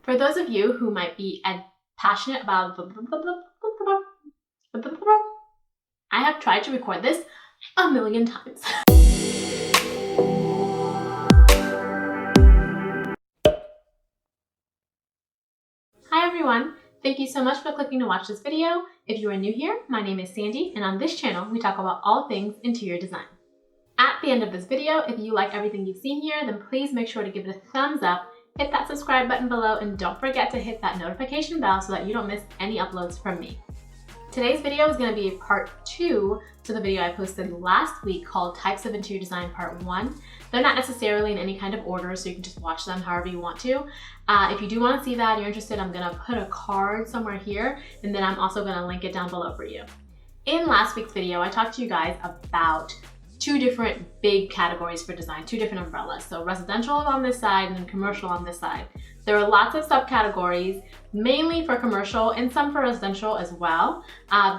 For those of you who might be passionate about I have tried to record this a million times. Hi everyone, thank you so much for clicking to watch this video. If you are new here, my name is Sandy, and on this channel we talk about all things interior design. At the end of this video, if you like everything you've seen here, then please make sure to give it a thumbs up, hit that subscribe button below, and don't forget to hit that notification bell so that you don't miss any uploads from me. Today's video is going to be part 2 to the video I posted last week called Types of Interior Design Part 1. They're not necessarily in any kind of order, so you can just watch them however you want to. If you do want to see that and you're interested, I'm going to put a card somewhere here, and then I'm also going to link it down below for you. In last week's video, I talked to you guys about 2 different big categories for design, 2 different umbrellas. So residential on this side and then commercial on this side. There are lots of subcategories, mainly for commercial and some for residential as well.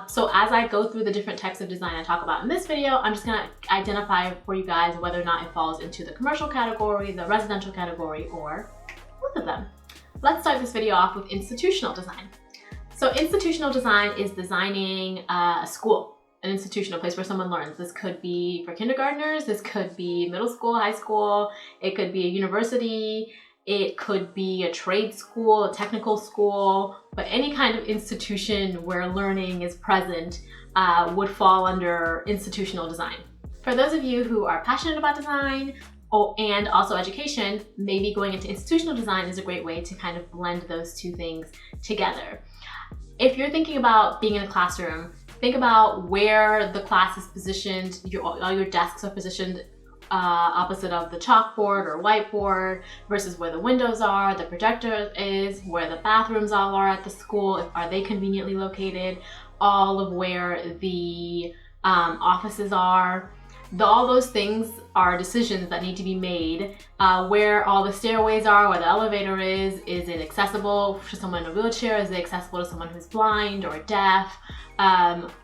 So as I go through the different types of design I talk about in this video, I'm just gonna identify for you guys whether or not it falls into the commercial category, the residential category, or both of them. Let's start this video off with institutional design. So institutional design is designing a school, an institutional place where someone learns. This could be for kindergartners, this could be middle school, high school, it could be a university, it could be a trade school, a technical school, but any kind of institution where learning is present would fall under institutional design. For those of you who are passionate about design and also education, maybe going into institutional design is a great way to kind of blend those 2 things together. If you're thinking about being in a classroom, think about where the class is positioned. All your desks are positioned opposite of the chalkboard or whiteboard versus where the windows are, the projector is, where the bathrooms all are at the school, are they conveniently located, all of where the offices are. All those things are decisions that need to be made. Where all the stairways are, where the elevator is it accessible to someone in a wheelchair? Is it accessible to someone who's blind or deaf?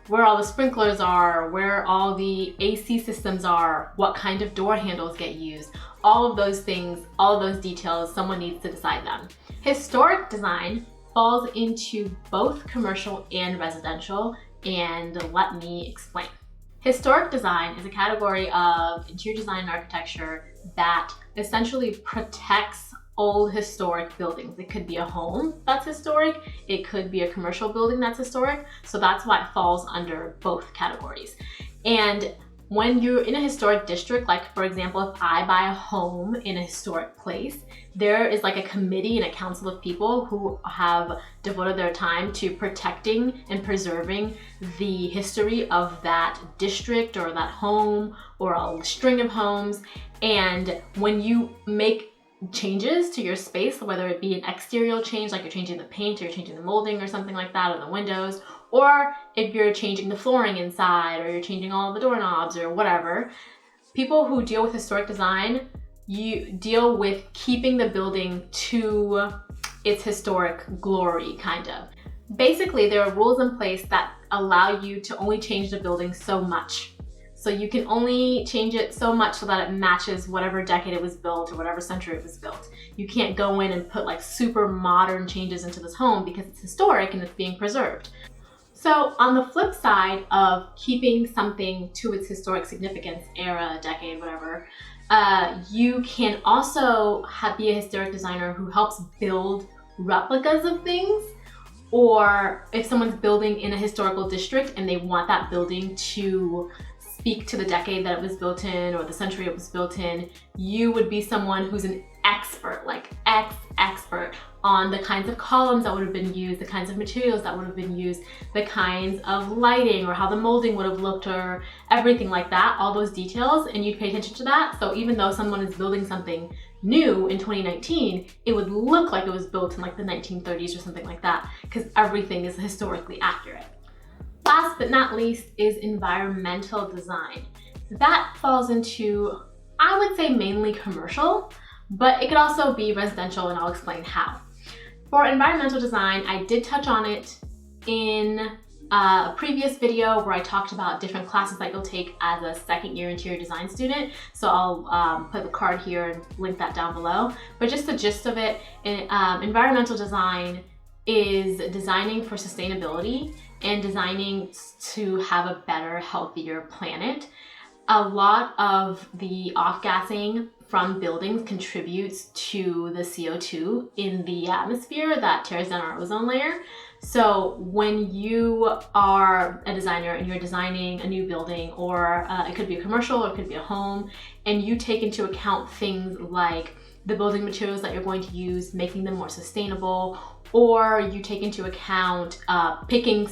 Where all the sprinklers are, where all the AC systems are, what kind of door handles get used. All of those things, all of those details, someone needs to decide them. Historic design falls into both commercial and residential, and let me explain. Historic design is a category of interior design and architecture that essentially protects old historic buildings. It could be a home that's historic, it could be a commercial building that's historic, so that's why it falls under both categories. And when you're in a historic district, like for example, if I buy a home in a historic place, there is like a committee and a council of people who have devoted their time to protecting and preserving the history of that district or that home or a string of homes. And when you make changes to your space, whether it be an exterior change, like you're changing the paint or you're changing the molding or something like that, or the windows, or if you're changing the flooring inside or you're changing all the doorknobs or whatever, people who deal with historic design, you deal with keeping the building to its historic glory, kind of. Basically, there are rules in place that allow you to only change the building so much. So you can only change it so much so that it matches whatever decade it was built or whatever century it was built. You can't go in and put like super modern changes into this home because it's historic and it's being preserved. So on the flip side of keeping something to its historic significance, era, decade, whatever, you can also be a historic designer who helps build replicas of things. Or if someone's building in a historical district and they want that building to speak to the decade that it was built in or the century it was built in, you would be someone who's an expert, like expert on the kinds of columns that would have been used, the kinds of materials that would have been used, the kinds of lighting or how the molding would have looked or everything like that, all those details, and you'd pay attention to that. So even though someone is building something new in 2019, it would look like it was built in like the 1930s or something like that, because everything is historically accurate. Last but not least is environmental design. That falls into, I would say, mainly commercial, but it could also be residential, and I'll explain how. For environmental design, I did touch on it in a previous video where I talked about different classes that you'll take as a second-year interior design student. So I'll put the card here and link that down below. But just the gist of it, environmental design is designing for sustainability and designing to have a better, healthier planet. A lot of the off-gassing from buildings contributes to the CO2 in the atmosphere that tears down our ozone layer. So when you are a designer and you're designing a new building, or it could be a commercial or it could be a home, and you take into account things like the building materials that you're going to use, making them more sustainable, or you take into account picking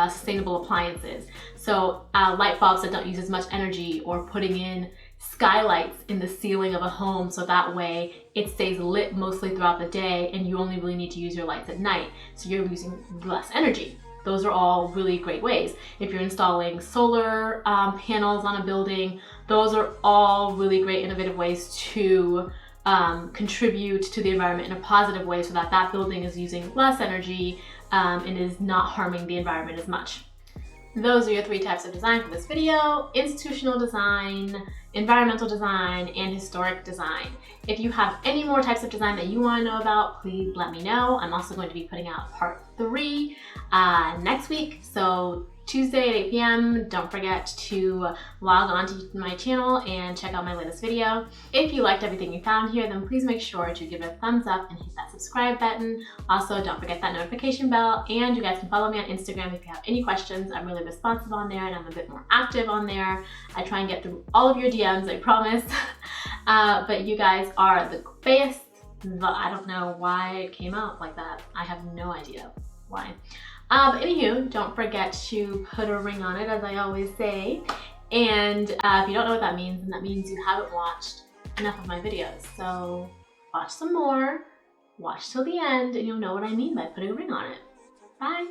sustainable appliances. So light bulbs that don't use as much energy, or putting in skylights in the ceiling of a home so that way it stays lit mostly throughout the day and you only really need to use your lights at night, so you're using less energy. Those are all really great ways. If you're installing solar panels on a building, those are all really great innovative ways to contribute to the environment in a positive way, so that that building is using less energy and is not harming the environment as much. Those are your 3 types of design for this video: institutional design, environmental design, and historic design. If you have any more types of design that you want to know about, please let me know. I'm also going to be putting out part 3 next week, so Tuesday at 8 p.m. Don't forget to log on to my channel and check out my latest video. If you liked everything you found here, then please make sure to give it a thumbs up and hit that subscribe button. Also, don't forget that notification bell, and you guys can follow me on Instagram if you have any questions. I'm really responsive on there and I'm a bit more active on there. I try and get through all of your DMs, I promise. But you guys are the best. I don't know why it came out like that. I have no idea why. But anywho, don't forget to put a ring on it, as I always say. And if you don't know what that means, then that means you haven't watched enough of my videos. So watch some more, watch till the end, and you'll know what I mean by putting a ring on it. Bye.